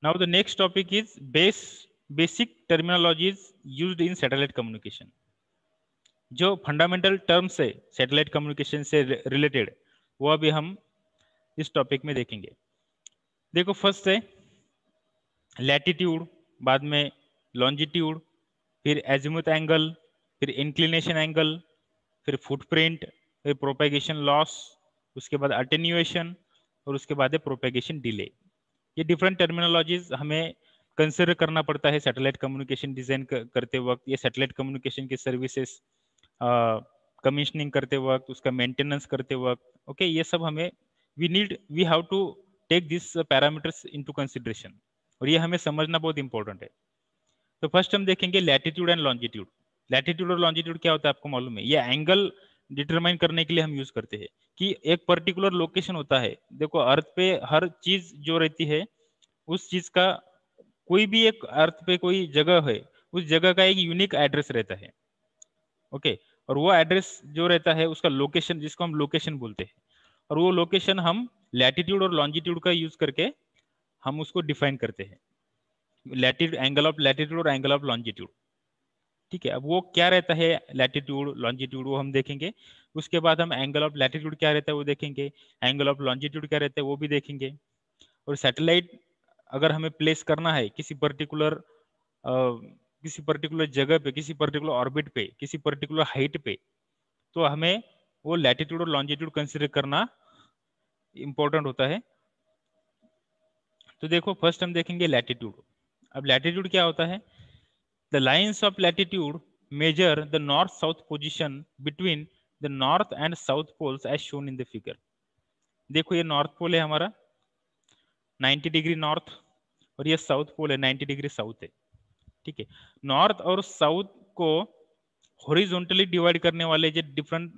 Now the next topic is basic terminologies used in satellite communication. जो fundamental terms है satellite communication से related, वो अभी हम इस टॉपिक में देखेंगे। देखो, फर्स्ट है लैटिट्यूड, बाद में लॉन्जिट्यूड, फिर एजिमुथ एंगल, फिर इंक्लिनेशन एंगल, फिर फुटप्रिंट, फिर प्रोपेगेशन लॉस, उसके बाद अटेन्यूएशन, और उसके बाद है प्रोपेगेशन डिले। ये डिफरेंट टर्मिनोलॉजीज हमें कंसिडर करना पड़ता है सैटेलाइट कम्युनिकेशन डिजाइन करते वक्त, ये सैटेलाइट कम्युनिकेशन की सर्विसेज कमीशनिंग करते वक्त, उसका मेंटेनेंस करते वक्त, ओके, ये सब हमें we have to take this parameters into consideration, और ये हमें समझना बहुत इंपॉर्टेंट है। तो फर्स्ट हम देखेंगे लैटिट्यूड एंड लॉन्जिट्यूड। लैटिट्यूड और लॉन्जिट्यूड क्या होता है आपको मालूम है? ये एंगल डिटरमाइन करने के लिए हम यूज करते हैं कि एक पर्टिकुलर लोकेशन होता है। देखो, अर्थ पे हर चीज जो रहती है, उस चीज का कोई भी एक अर्थ पे कोई जगह है, उस जगह का एक यूनिक एड्रेस रहता है, ओके, और वो एड्रेस जो रहता है उसका लोकेशन, जिसको हम लोकेशन बोलते हैं, और वो लोकेशन हम लैटिट्यूड और लॉन्जिट्यूड का यूज करके हम उसको डिफाइन करते हैं, लैटिट्यूड, एंगल ऑफ लैटिट्यूड और एंगल ऑफ लॉन्जिट्यूड। ठीक है, अब वो क्या रहता है लैटिट्यूड लॉन्जिट्यूड, वो हम देखेंगे। उसके बाद हम एंगल ऑफ लैटिट्यूड क्या रहता है वो देखेंगे, एंगल ऑफ लॉन्जिट्यूड क्या रहता है वो भी देखेंगे। और सैटेलाइट अगर हमें प्लेस करना है किसी पर्टिकुलर जगह पे, किसी पर्टिकुलर ऑर्बिट पे, किसी पर्टिकुलर हाइट पे, तो हमें वो लैटिट्यूड और लॉन्जिट्यूड कंसिडर करना इंपॉर्टेंट होता है। तो देखो, फर्स्ट हम देखेंगे लैटिट्यूड। अब लैटिट्यूड क्या होता है? The lines of latitude measure the north-south position between the north and south poles as shown in the figure. देखो, ये नॉर्थ पोल है हमारा 90 डिग्री नॉर्थ, और ये साउथ पोल है 90 डिग्री साउथ है। ठीक है, नॉर्थ और साउथ को हॉरिजॉन्टली डिवाइड करने वाले जो डिफरेंट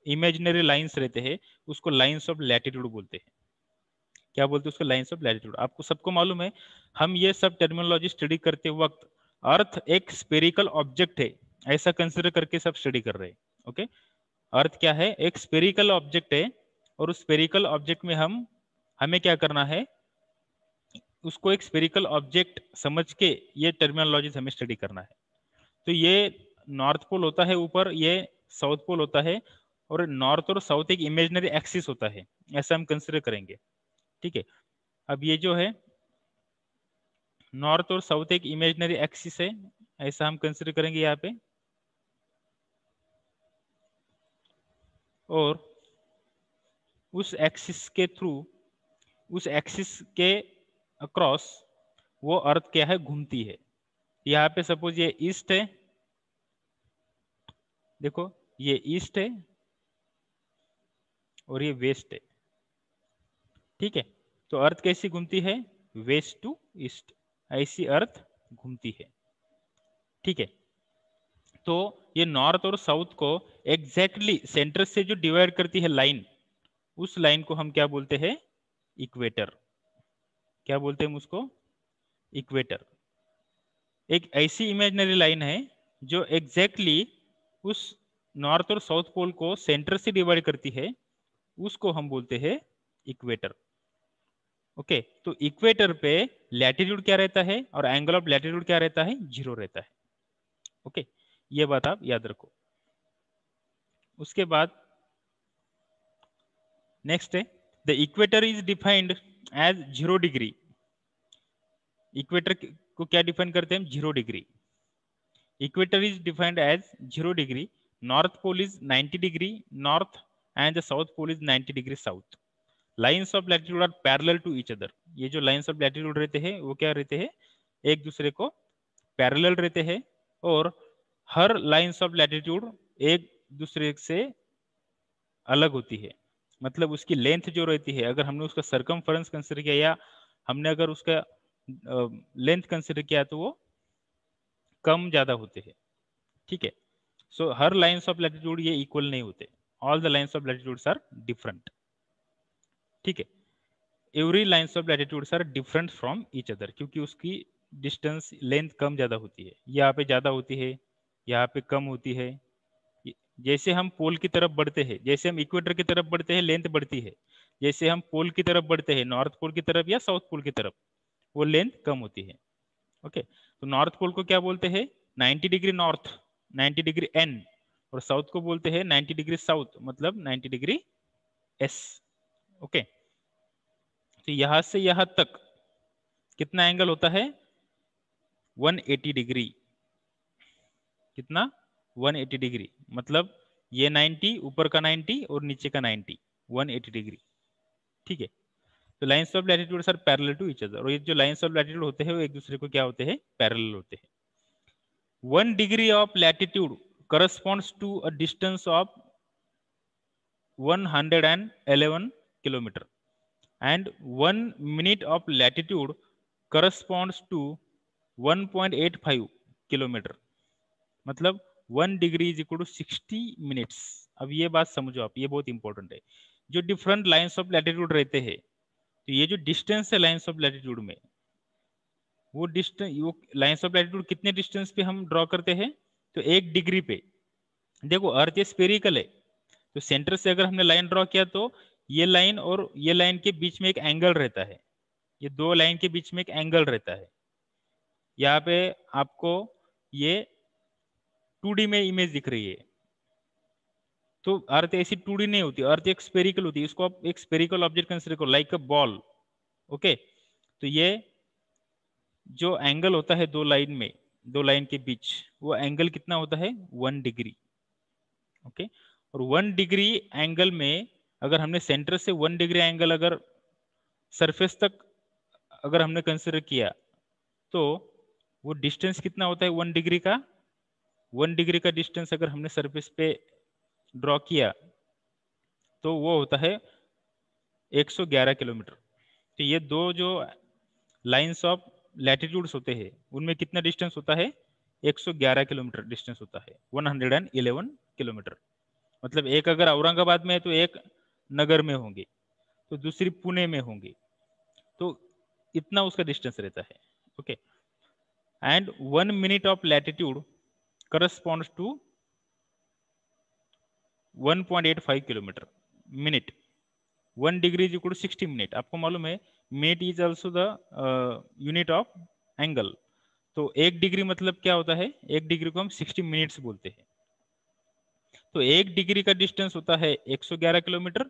इमेजिनरी लाइंस रहते हैं, उसको लाइंस ऑफ लैटिट्यूड बोलते हैं। क्या बोलते हैं उसको? Lines of latitude. आपको सबको मालूम है, हम ये सब टर्मिनोलॉजी स्टडी करते वक्त अर्थ एक स्पेरिकल ऑब्जेक्ट है ऐसा कंसिडर करके सब स्टडी कर रहे हैं, ओके। अर्थ क्या है? एक स्पेरिकल ऑब्जेक्ट है, और उस स्पेरिकल ऑब्जेक्ट में हमें क्या करना है, उसको एक स्पेरिकल ऑब्जेक्ट समझ के ये टर्मिनोलॉजी हमें स्टडी करना है। तो ये नॉर्थ पोल होता है ऊपर, ये साउथ पोल होता है, और नॉर्थ और साउथ एक इमेजिनरी एक्सिस होता है, ऐसा हम कंसिडर करेंगे। ठीक है, अब ये जो है नॉर्थ और साउथ एक इमेजिनरी एक्सिस है, ऐसा हम कंसिडर करेंगे यहाँ पे। और उस एक्सिस के थ्रू, उस एक्सिस के अक्रॉस वो अर्थ क्या है, घूमती है। यहाँ पे सपोज ये ईस्ट है, देखो ये ईस्ट है और ये वेस्ट है। ठीक है, तो अर्थ कैसी घूमती है? वेस्ट टू ईस्ट, ऐसी अर्थ घूमती है। ठीक है, तो ये नॉर्थ और साउथ को एग्जैक्टली सेंटर से जो डिवाइड करती है लाइन, उस लाइन को हम क्या बोलते हैं? इक्वेटर। क्या बोलते हैं हम उसको? इक्वेटर। एक ऐसी इमेजिनरी लाइन है जो एग्जैक्टली उस नॉर्थ और साउथ पोल को सेंटर से डिवाइड करती है, उसको हम बोलते हैं इक्वेटर। ओके, तो इक्वेटर पे लैटिट्यूड क्या रहता है और एंगल ऑफ लैटिट्यूड क्या रहता है? 0 रहता है। ओके, ये बात आप याद रखो। उसके बाद नेक्स्ट है, the equator is defined as 0 degree. Equator को क्या डिफाइन करते हैं हम? 0 degree. Equator is defined as 0 degree, north pole is 90 degree north and the south pole is 90 degree south. Lines of latitude are parallel to each other. ये जो lines of latitude रहते हैं वो क्या रहते हैं? एक दूसरे को पैरेलल रहते हैं, और हर लाइन्स ऑफ लैटिट्यूड एक दूसरे से अलग होती है। मतलब उसकी लेंथ जो रहती है, अगर हमने उसका सरकमफरेंस कंसिडर किया या हमने अगर उसका लेंथ कंसिडर किया, तो वो कम ज्यादा होते हैं। ठीक है, सो हर लाइन्स ऑफ लैटिट्यूड ये इक्वल नहीं होते, all the lines of latitudes are different. ठीक है, every lines of latitudes are different from each other, क्योंकि उसकी डिस्टेंस लेंथ कम ज्यादा होती है। यहाँ पे ज्यादा होती है, यहाँ पे कम होती है। जैसे हम पोल की तरफ बढ़ते हैं, जैसे हम इक्वेटर की तरफ बढ़ते हैं, लेंथ बढ़ती है। जैसे हम पोल की तरफ बढ़ते हैं, नॉर्थ पोल की तरफ या साउथ पोल की तरफ, वो लेंथ कम होती है। ओके, तो नॉर्थ पोल को क्या बोलते हैं? 90 डिग्री नॉर्थ, 90 डिग्री एन, और साउथ को बोलते हैं 90 डिग्री साउथ, मतलब 90 डिग्री एस। ओके, तो यहां से यहां तक कितना एंगल होता है? 180 डिग्री। कितना? 180 डिग्री, मतलब ये 90, ऊपर का 90 और नीचे का 90, 180 डिग्री। ठीक है, तो lines of latitude are parallel to each other, और ये जो लाइंस ऑफ लैटिट्यूड होते हैं वो एक दूसरे को क्या होते हैं? पैरेलल होते हैं। 1 degree of latitude corresponds to a distance of 111 kilometer, and 1 minute of latitude corresponds to 1.85 kilometre, मतलब 1 degree is equal to 60 minutes. अब ये बात समझो आप, ये बहुत इंपॉर्टेंट है। जो डिफरेंट लाइंस ऑफ लैटिट्यूड रहते हैं, तो ये जो डिस्टेंस है लाइंस ऑफ लैटिट्यूड में, वो डिस्टेंस, वो लाइंस ऑफ लैटिट्यूड कितने डिस्टेंस पे हम ड्रॉ करते हैं? तो 1 डिग्री पे। देखो अर्थ ये स्फेरिकल है, तो सेंटर से अगर हमने लाइन ड्रॉ किया तो ये लाइन और ये लाइन के बीच में एक एंगल रहता है, ये दो लाइन के बीच में एक एंगल रहता है। यहाँ पे आपको ये 2D में इमेज दिख रही है, तो अर्थ ऐसी 2D नहीं होती, अर्थ एक स्फेरिकल होती है। इसको आप एक स्फेरिकल ऑब्जेक्ट कंसीडर करो, लाइक अ बॉल। ओके, तो ये जो एंगल होता है दो लाइन में, दो लाइन के बीच, वो एंगल कितना होता है? 1 डिग्री। ओके, और 1 डिग्री एंगल में अगर हमने सेंटर से 1 डिग्री एंगल अगर सरफेस तक अगर हमने कंसिडर किया, तो वो डिस्टेंस कितना होता है 1 डिग्री का? 1 डिग्री का डिस्टेंस अगर हमने सरफेस पे ड्रॉ किया तो वो होता है 111 किलोमीटर। तो ये दो जो लाइंस ऑफ लैटिट्यूड्स होते हैं उनमें कितना डिस्टेंस होता है? 111 किलोमीटर डिस्टेंस होता है, 111 किलोमीटर। मतलब एक अगर औरंगाबाद में है तो एक नगर में होंगे, तो दूसरी पुणे में होंगी, तो इतना उसका डिस्टेंस रहता है। Okay, and 1 minute of latitude corresponds to 1.85 kilometre minute. 1 degree is equal to 60 minute. आपको मालूम है minute is also the unit of angle. तो 1 डिग्री मतलब क्या होता है? 1 डिग्री को हम 60 मिनट्स बोलते हैं। तो 1 डिग्री का डिस्टेंस होता है 111 किलोमीटर।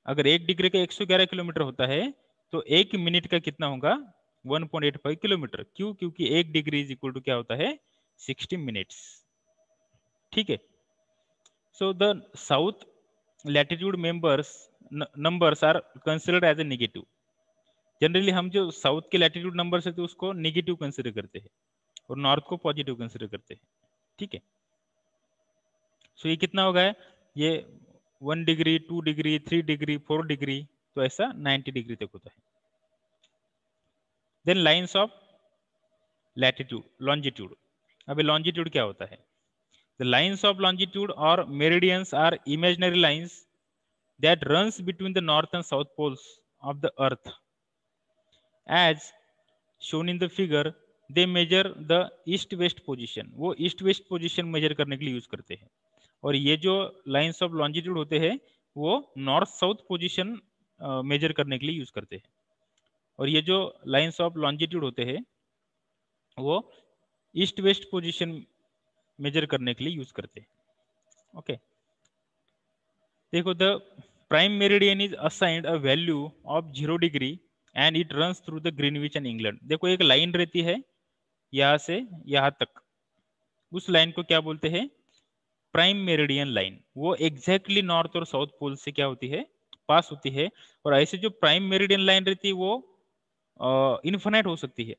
अगर 1 डिग्री का 111 किलोमीटर होता है तो 1 मिनट का कितना होगा? 1.85 किलोमीटर। क्यों? क्योंकि 1 डिग्री इज इक्वल टू क्या होता है? 60 मिनट्स। ठीक है, so the south latitude numbers are considered as a negative. Generally हम जो साउथ के लैटिट्यूड नंबर है तो उसको नेगेटिव कंसिडर करते हैं और नॉर्थ को पॉजिटिव कंसिडर करते हैं। ठीक है, सो ये कितना होगा? ये 1 डिग्री, 2 डिग्री, 3 डिग्री, 4 डिग्री, तो ऐसा 90 डिग्री तक होता है। Then lines of latitude, longitude. अभी लॉन्जिट्यूड क्या होता है? द लाइंस ऑफ लॉन्जिट्यूड और meridians are imaginary lines that runs between the north and south poles of the earth. As shown in the figure, they measure the east west position। वो east west position major करने के लिए use करते हैं। और ये जो lines of longitude होते हैं वो नॉर्थ साउथ पोजीशन मेजर करने के लिए यूज करते हैं। और ये जो लाइंस ऑफ लॉन्जिट्यूड होते हैं वो ईस्ट वेस्ट पोजीशन मेजर करने के लिए यूज करते हैं। ओके, देखो, the prime meridian is assigned a value of 0 degree and it runs through the Greenwich and England. देखो एक लाइन रहती है यहाँ से यहाँ तक, उस लाइन को क्या बोलते हैं? Prime meridian line. वो एग्जैक्टली नॉर्थ और साउथ पोल से क्या होती है? पास होती है। और ऐसे जो प्राइम मेरिडियन लाइन रहती है वो इन्फिनाइट हो सकती है,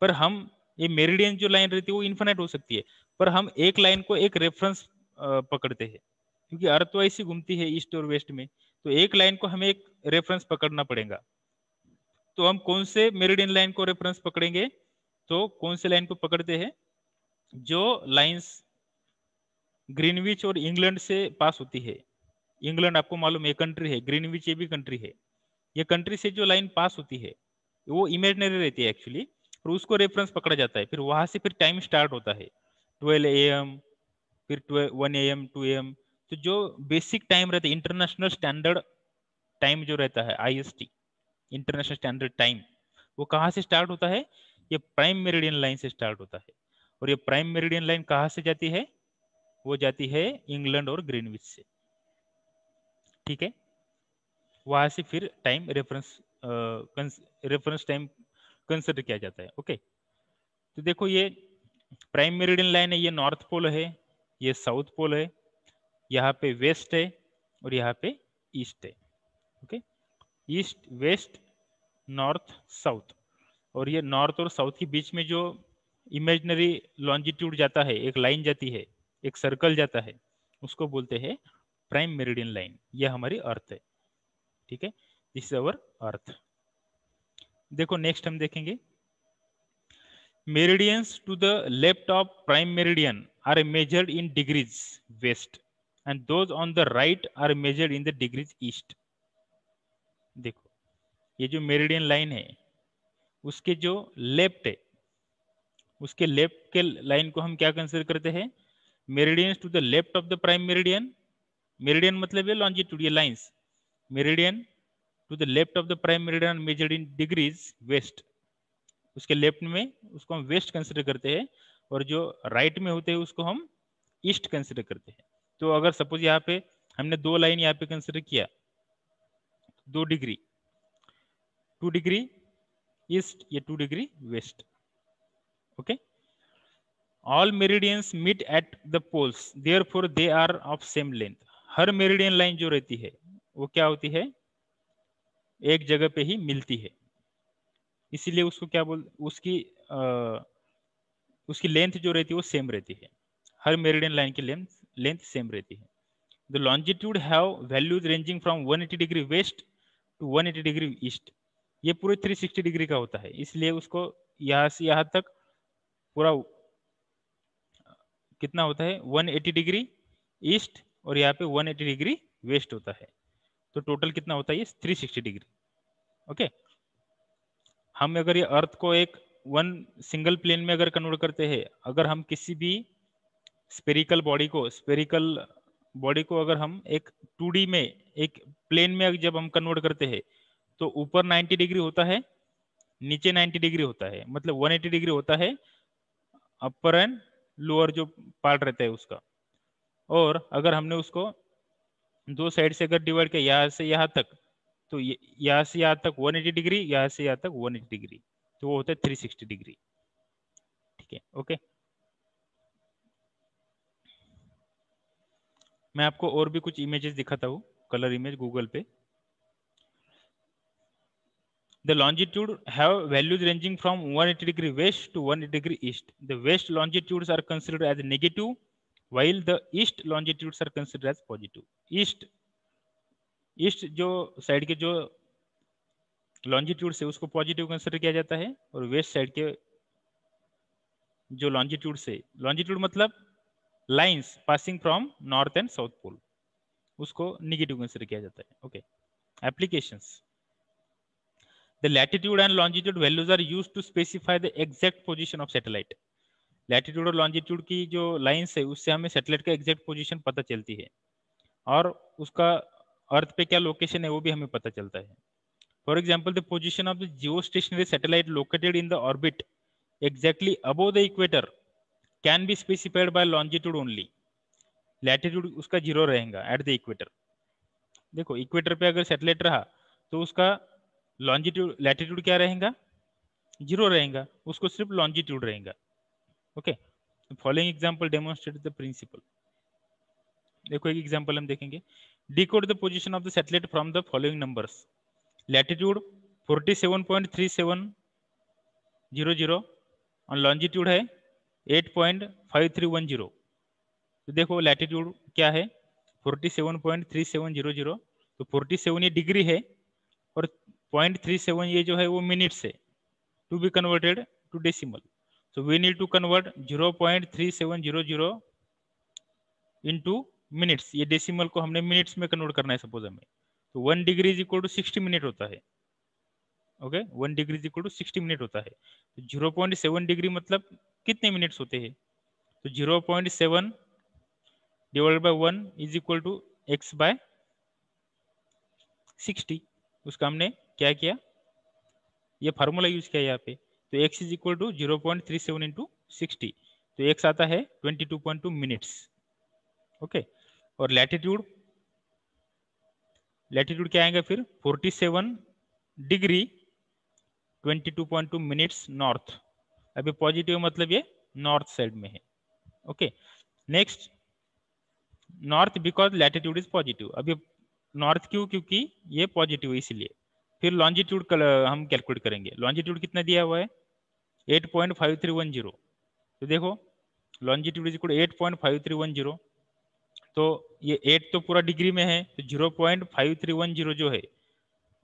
पर हम ये मेरिडियन जो लाइन रहती है वो इन्फिनाइट हो सकती है, पर हम एक लाइन को एक रेफरेंस पकड़ते हैं, क्योंकि अर्थ तो ऐसी घूमती है ईस्ट और वेस्ट में, तो एक लाइन को हमें एक रेफरेंस पकड़ना पड़ेगा। तो हम कौन से मेरिडियन लाइन को रेफरेंस पकड़ेंगे? तो कौन से लाइन को पकड़ते हैं? जो लाइंस ग्रीनविच और इंग्लैंड से पास होती है। इंग्लैंड आपको मालूम है कंट्री है, ग्रीनविच ये भी कंट्री है। ये कंट्री से जो लाइन पास होती है वो इमेजिनरी रहती है एक्चुअली, और उसको रेफरेंस पकड़ा जाता है। फिर वहां से फिर टाइम स्टार्ट होता है 12 AM, फिर 1 AM, 2 AM। तो जो बेसिक टाइम रहता है, इंटरनेशनल स्टैंडर्ड टाइम जो रहता है, IST, इंटरनेशनल स्टैंडर्ड टाइम, वो कहाँ से स्टार्ट होता है? ये प्राइम मेरिडियन लाइन से स्टार्ट होता है। और ये प्राइम मेरिडियन लाइन कहाँ से जाती है? वो जाती है इंग्लैंड और ग्रीनविच से, ठीक है। वहां से फिर टाइम रेफरेंस टाइम कंसिडर किया जाता है। ओके, तो देखो ये प्राइम मेरिडियन लाइन है, ये नॉर्थ पोल है, ये साउथ पोल है, यहाँ पे वेस्ट है और यहाँ पे ईस्ट है। Okay, east west north south, और ये नॉर्थ और साउथ के बीच में जो इमेजिनरी लॉन्जिट्यूड जाता है, एक लाइन जाती है, एक सर्कल जाता है, उसको बोलते हैं प्राइम मेरिडियन लाइन। ये हमारी अर्थ है, ठीक है, दिस इज अवर अर्थ। देखो नेक्स्ट हम देखेंगे, meridians to the left of prime meridian are measured in degrees west and those on the right are measured in the degrees east. देखो ये जो मेरिडियन लाइन है, उसके जो लेफ्ट है, उसके लेफ्ट के लाइन को हम क्या कंसिडर करते हैं? Meridians to the left of the prime meridian, meridian मतलब ये लॉन्जिट्यूड, ये lines, meridian to the left of the prime meridian measured in degrees west, उसके लेफ्ट में उसको हम वेस्ट कंसिडर करते हैं, और जो राइट में होते हैं उसको हम ईस्ट कंसिडर करते हैं। तो अगर सपोज यहाँ पे हमने दो लाइन यहाँ पे कंसिडर किया, 2 डिग्री, 2 डिग्री ईस्ट, ये 2 degree west. Okay, all meridians meet at the poles therefore they are of same length. हर मेरिडियन लाइन जो रहती है वो क्या होती है? एक जगह पे ही मिलती है, इसीलिए उसको क्या बोल, उसकी लेंथ जो रहती है वो सेम रहती है। हर मेरिडियन लाइन की लेंथ सेम रहती है। The longitude have values ranging from 180 degree west to 180 degree east. ये पूरे 360 डिग्री का होता है, इसलिए उसको यहाँ से यहाँ तक पूरा कितना होता है? 180 डिग्री ईस्ट, और यहाँ पे 180 डिग्री वेस्ट होता है, तो टोटल कितना होता है? ये 360 डिग्री। ओके, हम अगर ये अर्थ को एक वन सिंगल प्लेन में अगर कन्वर्ट करते हैं, अगर हम किसी भी स्पेरिकल बॉडी को अगर हम एक 2D में, एक प्लेन में जब हम कन्वर्ट करते हैं, तो ऊपर 90 डिग्री होता है, नीचे 90 डिग्री होता है, मतलब 180 डिग्री होता है अपर एंड लोअर जो पार्ट रहता है उसका। और अगर हमने उसको दो साइड से अगर डिवाइड किया, यहाँ से यहाँ तक, तो यहाँ से यहाँ तक 180 डिग्री, यहाँ से यहाँ तक 180 डिग्री, तो वो होता है 360 डिग्री, ठीक है। ओके, मैं आपको और भी कुछ इमेजेस दिखाता हूँ, कलर इमेज गूगल पे। The longitude have values ranging from 180 degree west to 180 degree east. The west longitudes are considered as negative, while the east longitudes are considered as positive. East जो side के जो longitude से उसको positive consider किया जाता है, और west side के जो लॉन्जिट्यूड से, लॉन्जिट्यूड मतलब lines passing from north and south pole, उसको निगेटिव कंसिडर किया जाता है। Okay, applications, the latitude and longitude values are used to specify the exact position of satellite. Latitude और लॉन्जिट्यूड की जो लाइंस है उससे हमें सैटेलाइट का एग्जैक्ट पोजीशन पता चलती है, और उसका अर्थ पे क्या लोकेशन है वो भी हमें पता चलता है। For example, the position of the geostationary satellite located in the orbit exactly above the equator can be specified by longitude only. Latitude उसका 0 रहेगा एट द इक्वेटर। देखो इक्वेटर पे अगर सैटेलाइट रहा तो उसका लॉन्जिट्यूड, लैटिट्यूड क्या रहेगा? 0 रहेगा, उसको सिर्फ लॉन्जिट्यूड रहेगा। Okay, following example demonstrate the principle. देखो एक एग्जांपल हम देखेंगे, decode the position of the satellite from the following numbers. Latitude 47.3700 और लॉन्जिट्यूड है 8.5310। तो देखो लैटिट्यूड क्या है? 47.3700, तो 47 ये डिग्री है, और 0.37 ये जो है वो मिनट्स है, to be converted to decimal. So we need to convert 0.3700 into minutes, ये डेसिमल को हमने मिनट्स में कन्वर्ट करना है सपोज हमें, तो 1 degree is equal to 60 minute होता है। Okay, 1 degree is equal to 60 minute होता है, तो 0.7 डिग्री मतलब कितने मिनट्स होते हैं? तो 0.7 divided by 1 is equal to x by 60। उसका हमने क्या किया? ये फार्मूला यूज किया यहाँ पे, तो x is equal to 0.37 into 60, तो x आता है 22.2 मिनट्स। ओके, और लैटिट्यूड, लैटिट्यूड क्या आएगा फिर 47 डिग्री 22.2 मिनट्स नॉर्थ। अभी पॉजिटिव मतलब ये नॉर्थ साइड में है। Okay, next north because latitude is positive. अभी नॉर्थ क्यों, क्योंकि ये पॉजिटिव है इसलिए। फिर लॉन्जिट्यूड हम कैलकुलेट करेंगे। लॉन्जिट्यूड कितना दिया हुआ है 8.5310, तो देखो लॉन्जिट्यूड इज इक्वल 8.5310, तो ये 8 तो पूरा डिग्री में है, तो 0.5310 जो है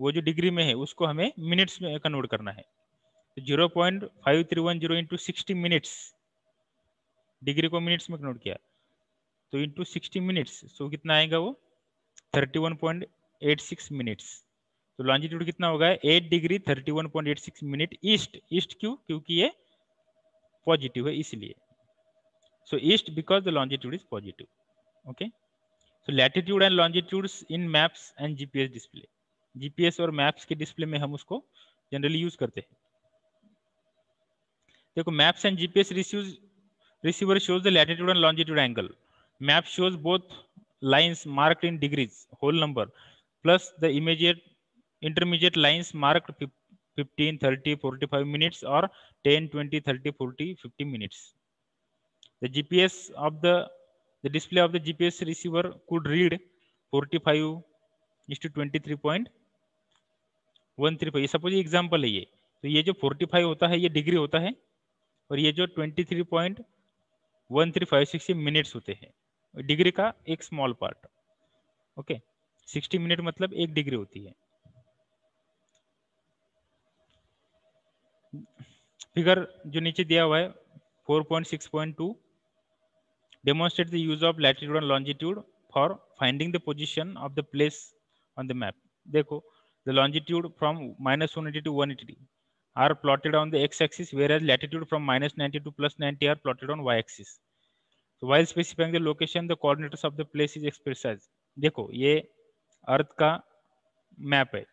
वो जो डिग्री में है उसको हमें मिनट्स में कन्वर्ट करना है। तो 0.5310 इंटू 60 मिनट्स, डिग्री को मिनट्स में कन्वर्ट किया तो इंटू 60 मिनट्स, सो कितना आएगा वो 31.86 मिनट्स। तो लॉन्जिट्यूड कितना होगा 8 डिग्री 31.86 मिनट ईस्ट। ईस्ट क्यों, क्योंकि ये पॉजिटिव है इसलिए। So east because the longitude is positive. Okay, so latitude and longitudes in maps and GPS display. GPS और मैप्स के डिस्प्ले में हम उसको जनरली यूज करते हैं। देखो maps and GPS receiver shows the latitude and longitude angle. Map shows both lines marked in degrees, whole number, plus the intermediate lines marked 15, 30, 45 minutes or 10, 20, 30, 40, 50 minutes. The GPS of the display of the GPS receiver could read 45 is to 23.135। Suppose example है ये, तो ये जो 45 होता है ये degree होता है, और ये जो 23.1356 मिनट्स होते हैं, डिग्री का एक स्मॉल पार्ट। ओके, 60 मिनट मतलब 1 डिग्री होती है। फिगर जो नीचे दिया हुआ है 4.6.2 demonstrate the use of latitude and longitude for finding the position of the place on the map. देखो the longitude from -180 to 180 are plotted on the x-axis, whereas latitude from -90 to +90 are plotted on y-axis. So while specifying the location, the coordinates of the place is expressed as, देखो ये अर्थ का map है,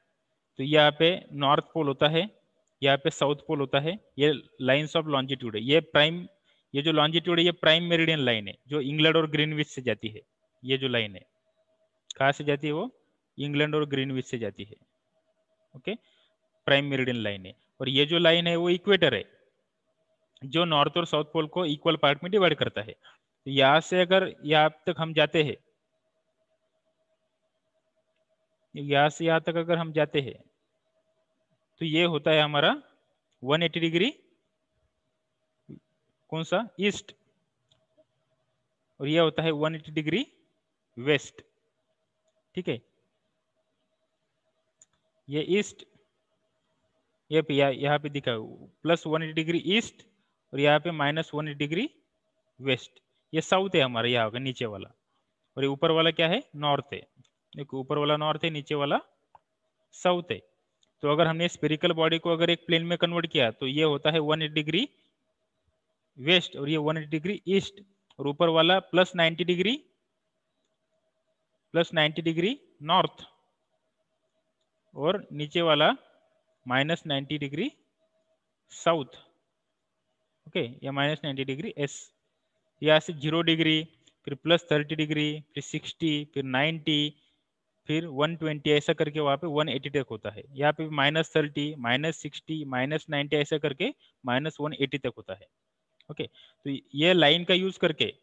तो यहाँ पे north pole होता है, यहाँ पे साउथ पोल होता है, ये लाइंस ऑफ लॉन्जिट्यूड है। ये प्राइम, ये जो लॉन्जिट्यूड है ये प्राइम मेरिडियन लाइन है जो इंग्लैंड और ग्रीनविच से जाती है। ये जो लाइन है कहाँ से जाती है, वो इंग्लैंड और ग्रीनविच से जाती है। ओके, प्राइम मेरिडियन लाइन है। और ये जो लाइन है वो इक्वेटर है जो नॉर्थ और साउथ पोल को इक्वल पार्ट में डिवाइड करता है। तो यहाँ से अगर यहाँ तक हम जाते हैं, यहाँ से यहाँ तक अगर हम जाते हैं, तो ये होता है हमारा 180 डिग्री कौन सा ईस्ट, और ये होता है 180 डिग्री वेस्ट। ठीक है, ये ईस्ट, ये पे यहाँ पे दिखा +180 डिग्री ईस्ट, और यहाँ पे -180 डिग्री वेस्ट। ये साउथ है हमारा यहाँ का नीचे वाला, और ये ऊपर वाला क्या है नॉर्थ है। देखो ऊपर वाला नॉर्थ है, नीचे वाला साउथ है। तो अगर हमने स्पेरिकल बॉडी को अगर एक प्लेन में कन्वर्ट किया तो ये होता है 180 डिग्री वेस्ट, और ये 180 डिग्री ईस्ट, और ऊपर वाला +90 डिग्री नॉर्थ, और नीचे वाला -90 डिग्री साउथ। ओके, या -90 डिग्री एस। यहाँ से 0 डिग्री, फिर +30 डिग्री, फिर 60, फिर 90, फिर 120, ऐसा करके वहाँ पे 180 तक होता है। यहाँ पे -30, -60, -90 ऐसा करके -180 तक होता है। ओके, तो ये लाइन का यूज करके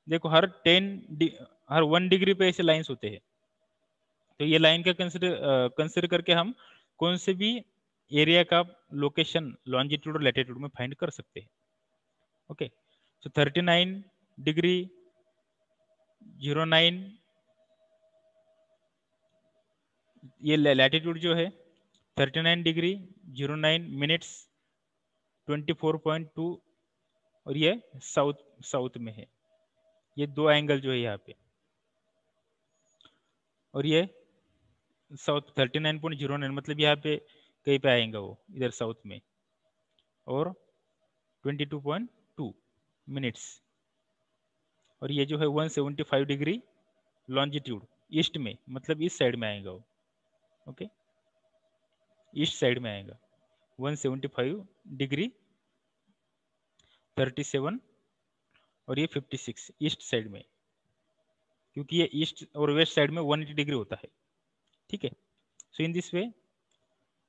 देखो हर 1 डिग्री पे ऐसे लाइंस होते हैं। तो ये लाइन का कंसिडर करके हम कौन से भी एरिया का लोकेशन लॉन्जिट्यूड और लैटिट्यूड में फाइंड कर सकते हैं। ओके, सो 39 डिग्री 09, ये लैटिट्यूड जो है 39 डिग्री 09 मिनट्स 24.2, और ये साउथ में है। ये दो एंगल जो है यहाँ पे, और ये साउथ 39.09 मतलब यहाँ पे कहीं पे आएगा वो इधर साउथ में, और 22.2 मिनट्स, और ये जो है 175 डिग्री लॉन्जिट्यूड ईस्ट में, मतलब इस साइड में आएगा वो। ओके, ईस्ट साइड में आएगा। 175 डिग्री 37 और ये 56 ईस्ट साइड में, क्योंकि ये ईस्ट और वेस्ट साइड में 180 डिग्री होता है। ठीक है, so in this way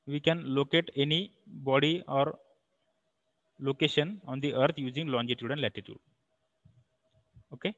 we can locate any body और location on the earth using longitude and latitude. Okay.